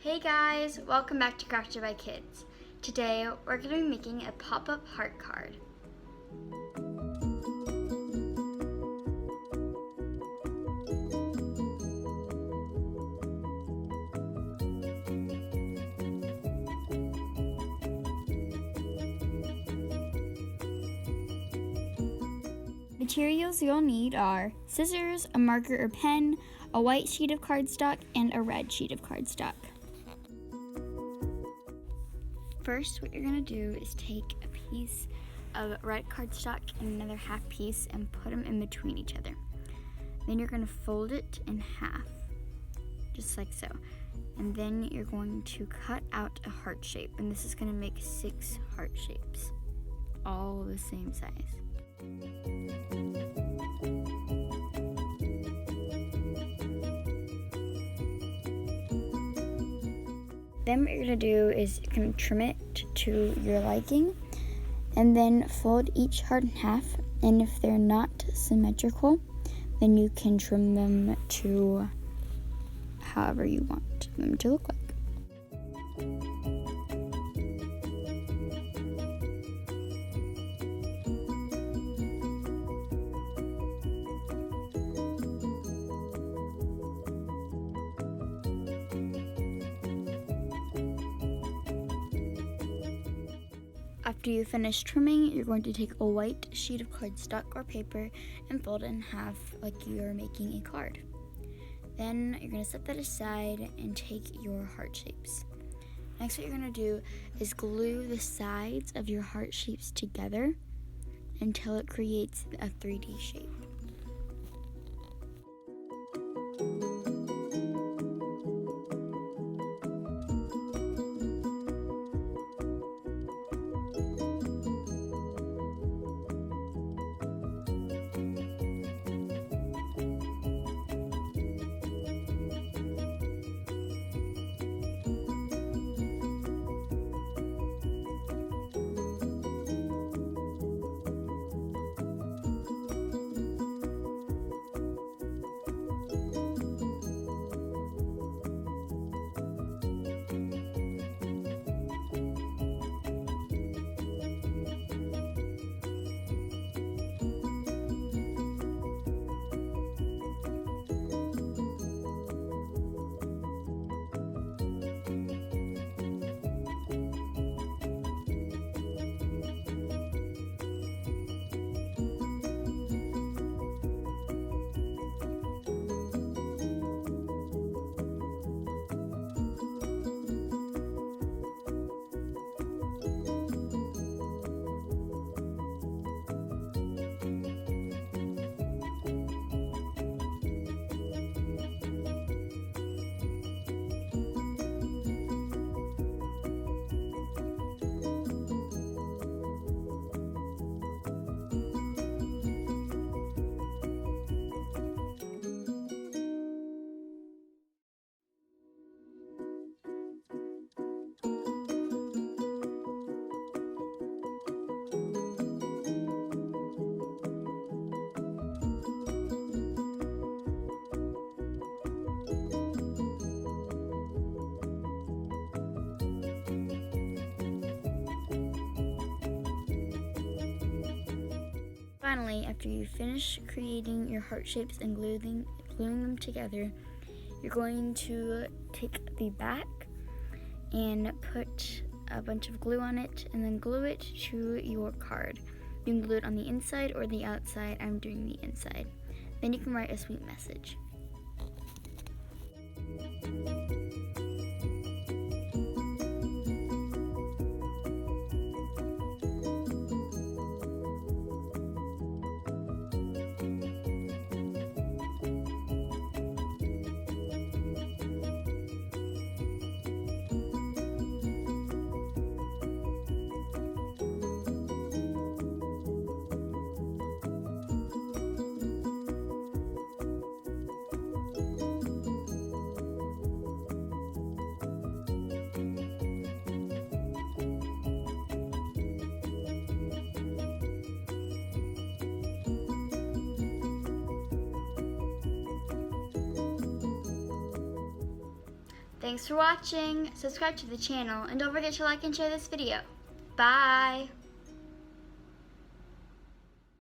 Hey guys, welcome back to Crafted by Kids. Today we're going to be making a pop-up heart card. Materials you'll need are scissors, a marker or pen, a white sheet of cardstock, and a red sheet of cardstock. First, what you're going to do is take a piece of red cardstock and another half piece and put them in between each other. Then you're going to fold it in half, just like so. And then you're going to cut out a heart shape, and this is going to make 6 heart shapes, all the same size. Then what you're going to do is you can trim it to your liking and then fold each heart in half, and if they're not symmetrical, then you can trim them to however you want them to look like. After you finish trimming, you're going to take a white sheet of cardstock or paper and fold it in half like you're making a card. Then you're going to set that aside and take your heart shapes. Next, what you're going to do is glue the sides of your heart shapes together until it creates a 3D shape. Finally, after you finish creating your heart shapes and gluing them together, you're going to take the back and put a bunch of glue on it and then glue it to your card. You can glue it on the inside or the outside. I'm doing the inside. Then you can write a sweet message. Thanks for watching, subscribe to the channel, and don't forget to like and share this video. Bye!